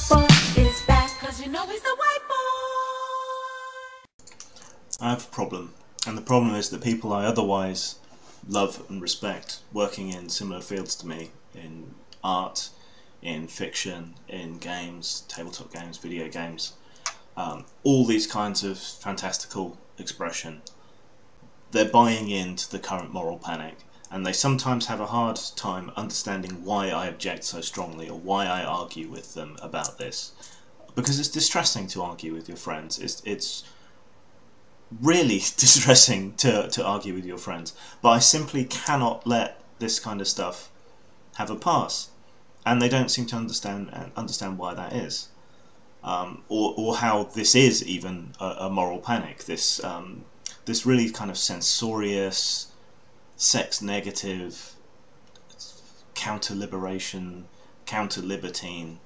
boy is back, 'cause you know he's the white boy. I have a problem, and the problem is that people I otherwise love and respect working in similar fields to me, in art, in fiction, in games, tabletop games, video games, all these kinds of fantastical expression, they're buying into the current moral panic, and they sometimes have a hard time understanding why I object so strongly or why I argue with them about this, because it's distressing to argue with your friends. It's really distressing to argue with your friends, but I simply cannot let this kind of stuff have a pass, and they don't seem to understand why that is, or how this is even a moral panic. This really kind of censorious, sex negative, counter-liberation, counter-libertine,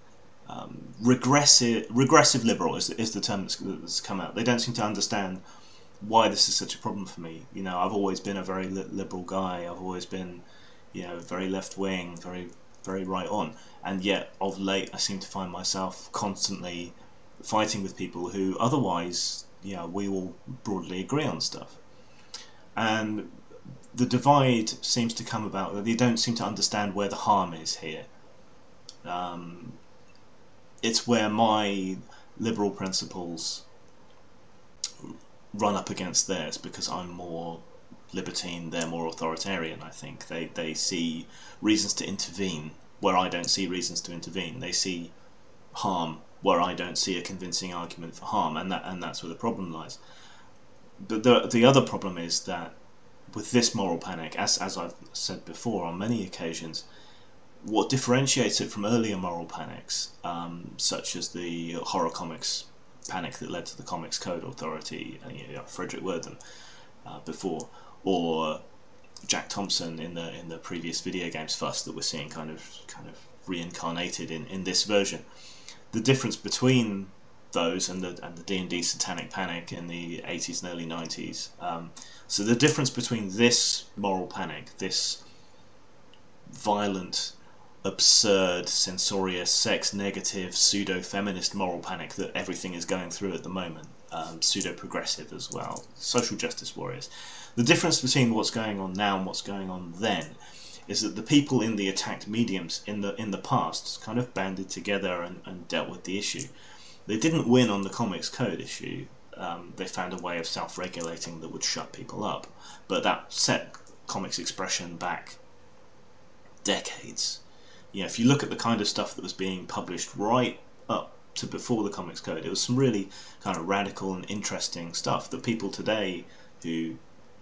regressive liberal is the term that's come out. They don't seem to understand why this is such a problem for me. You know, I've always been a very liberal guy. I've always been, you know, very left-wing, very right-on, and yet of late I seem to find myself constantly fighting with people who otherwise, you know, we all broadly agree on stuff. And the divide seems to come about that they don't seem to understand where the harm is here. It's where my liberal principles run up against theirs, because I'm more libertine, they're more authoritarian. I think they see reasons to intervene where I don't see reasons to intervene. They see harm where I don't see a convincing argument for harm, and that's where the problem lies. But the other problem is that with this moral panic, as I've said before on many occasions, what differentiates it from earlier moral panics, such as the horror comics panic that led to the Comics Code Authority, Frederick Wortham before, or Jack Thompson in the previous video games fuss that we're seeing kind of reincarnated in this version. The difference between those and the D&D Satanic Panic in the 80s and early 90s. So the difference between this moral panic, this violent, absurd, censorious, sex-negative, pseudo-feminist moral panic that everything is going through at the moment, pseudo-progressive as well, social justice warriors. The difference between what's going on now and what's going on then is that the people in the attacked mediums in the past kind of banded together and dealt with the issue. They didn't win on the Comics Code issue. They found a way of self-regulating that would shut people up, but that set comics expression back decades. You know, if you look at the kind of stuff that was being published right up to before the Comics Code, it was some really kind of radical and interesting stuff that people today, who,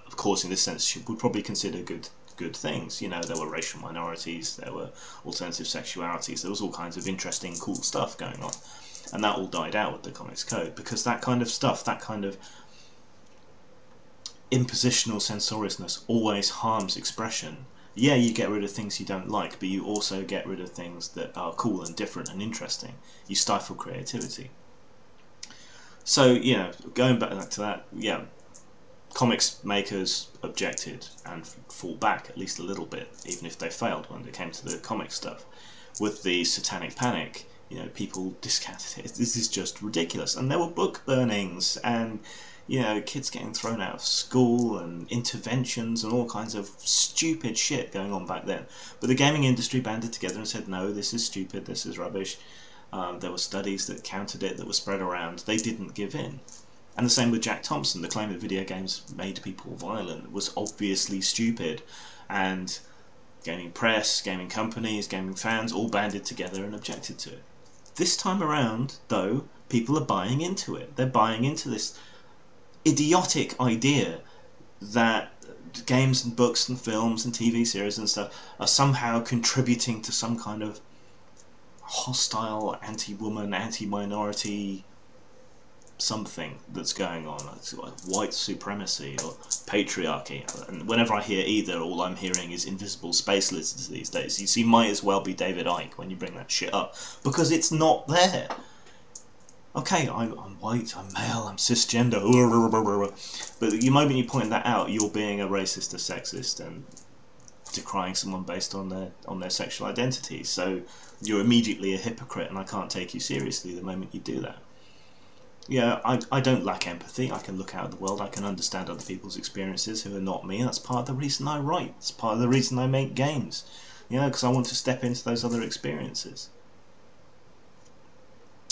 of course, in this sense, would probably consider good things. You know, there were racial minorities, there were alternative sexualities, there was all kinds of interesting, cool stuff going on. And that all died out with the Comics Code, because that kind of stuff, that kind of impositional censoriousness always harms expression. Yeah, you get rid of things you don't like, but you also get rid of things that are cool and different and interesting. You stifle creativity. So, you know, going back to that, yeah, comics makers objected and fought back at least a little bit, even if they failed when it came to the comic stuff. With the Satanic Panic, you know, people discounted it. This is just ridiculous. And there were book burnings and, you know, kids getting thrown out of school and interventions and all kinds of stupid shit going on back then. But the gaming industry banded together and said, no, this is stupid, this is rubbish. There were studies that countered it, that were spread around. They didn't give in. And the same with Jack Thompson. The claim that video games made people violent was obviously stupid. And gaming press, gaming companies, gaming fans all banded together and objected to it. This time around, though, people are buying into it. They're buying into this idiotic idea that games and books and films and TV series and stuff are somehow contributing to some kind of hostile anti-woman, anti-minority something that's going on. It's like white supremacy or patriarchy. And whenever I hear either, all I'm hearing is invisible space lizards these days. You might as well be David Icke when you bring that shit up, because it's not there. Okay, I'm white, I'm male, I'm cisgender, but the moment you point that out, you're being a racist, a sexist, and decrying someone based on their sexual identity. So You're immediately a hypocrite, and I can't take you seriously the moment you do that. Yeah, I don't lack empathy. I can look out at the world. I can understand other people's experiences who are not me. That's part of the reason I write. It's part of the reason I make games. You know, because I want to step into those other experiences.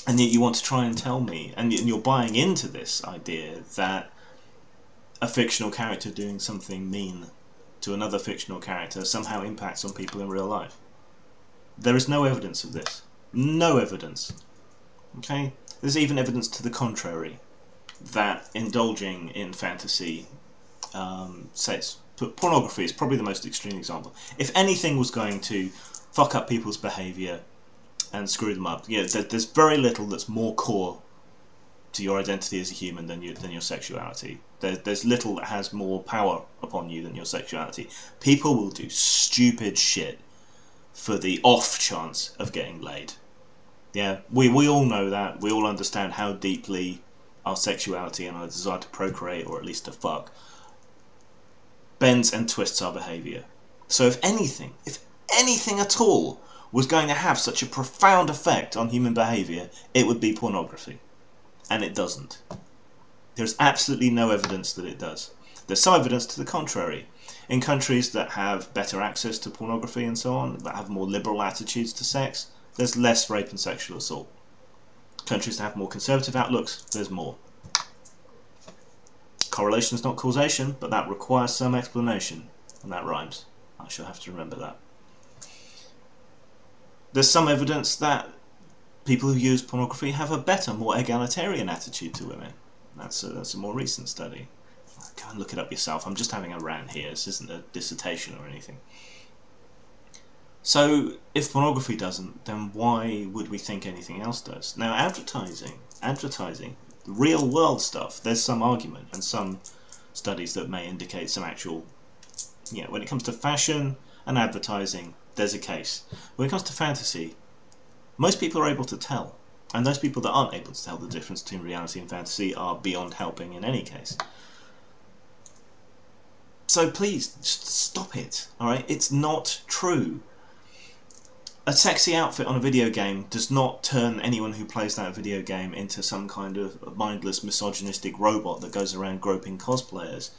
And yet you want to try and tell me, and you're buying into this idea that a fictional character doing something mean to another fictional character somehow impacts on people in real life. There is no evidence of this. No evidence. Okay? There's even evidence to the contrary, that indulging in fantasy, pornography is probably the most extreme example. If anything was going to fuck up people's behaviour and screw them up, yeah, there's very little that's more core to your identity as a human than your sexuality. There's little that has more power upon you than your sexuality. People will do stupid shit for the off chance of getting laid. Yeah, we all know that. We all understand how deeply our sexuality and our desire to procreate, or at least to fuck, bends and twists our behaviour. So if anything at all was going to have such a profound effect on human behaviour, it would be pornography. And it doesn't. There's absolutely no evidence that it does. There's some evidence to the contrary. In countries that have better access to pornography and so on, that have more liberal attitudes to sex, there's less rape and sexual assault. Countries that have more conservative outlooks, there's more. Correlation is not causation, but that requires some explanation, and that rhymes. I shall have to remember that. There's some evidence that people who use pornography have a better, more egalitarian attitude to women. That's a more recent study. Go and look it up yourself. I'm just having a rant here. This isn't a dissertation or anything. So, if pornography doesn't, then why would we think anything else does? Now, advertising, real world stuff, there's some argument and some studies that may indicate some actual, when it comes to fashion and advertising, there's a case. When it comes to fantasy, most people are able to tell, and those people that aren't able to tell the difference between reality and fantasy are beyond helping in any case. So please, just stop it, alright? It's not true. A sexy outfit on a video game does not turn anyone who plays that video game into some kind of mindless, misogynistic robot that goes around groping cosplayers.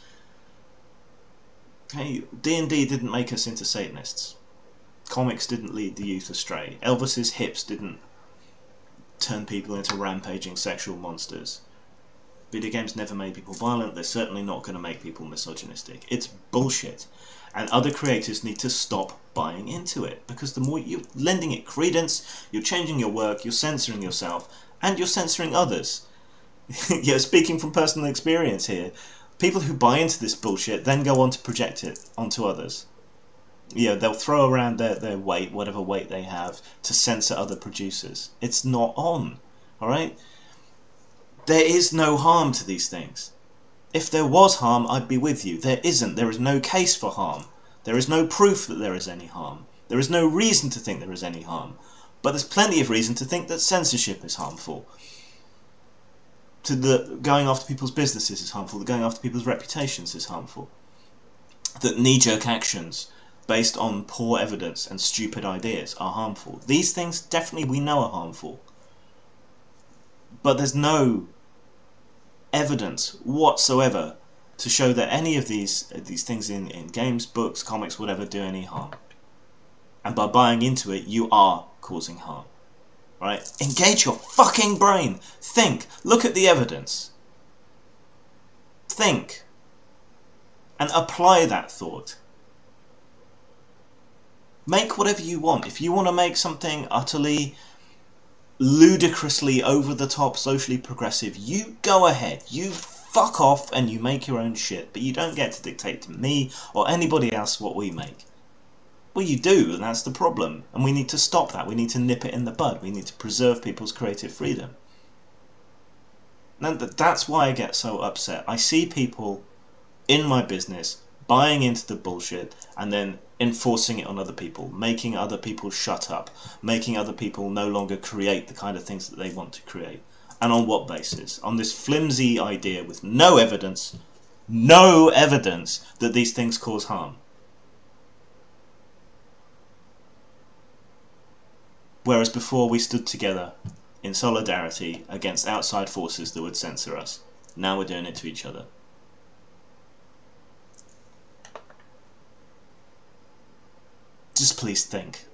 Okay, D&D didn't make us into Satanists. Comics didn't lead the youth astray. Elvis's hips didn't turn people into rampaging sexual monsters. Video games never made people violent. They're certainly not going to make people misogynistic. It's bullshit. And other creators need to stop buying into it, because the more you're lending it credence, you're changing your work, you're censoring yourself, and you're censoring others. Yeah, speaking from personal experience here, people who buy into this bullshit then go on to project it onto others. Yeah, they'll throw around their weight, whatever weight they have, to censor other producers. It's not on, alright? There is no harm to these things. If there was harm, I'd be with you. There isn't. There is no case for harm. There is no proof that there is any harm. There is no reason to think there is any harm. But there's plenty of reason to think that censorship is harmful. Going after people's businesses is harmful. That going after people's reputations is harmful. That knee-jerk actions based on poor evidence and stupid ideas are harmful. These things definitely we know are harmful. But there's no evidence whatsoever to show that any of these things in games, books, comics, whatever, do any harm. And by buying into it, you are causing harm. Right? Engage your fucking brain. Think. Look at the evidence. Think. And apply that thought. Make whatever you want. If you want to make something utterly, ludicrously over-the-top, socially progressive, you go ahead. You fuck off and you make your own shit. But you don't get to dictate to me or anybody else what we make. Well, you do, and that's the problem. And we need to stop that. We need to nip it in the bud. We need to preserve people's creative freedom. And that's why I get so upset. I see people in my business buying into the bullshit and then enforcing it on other people, making other people shut up, making other people no longer create the kind of things that they want to create. And on what basis? On this flimsy idea with no evidence that these things cause harm. Whereas before we stood together in solidarity against outside forces that would censor us. Now we're doing it to each other. Just please think.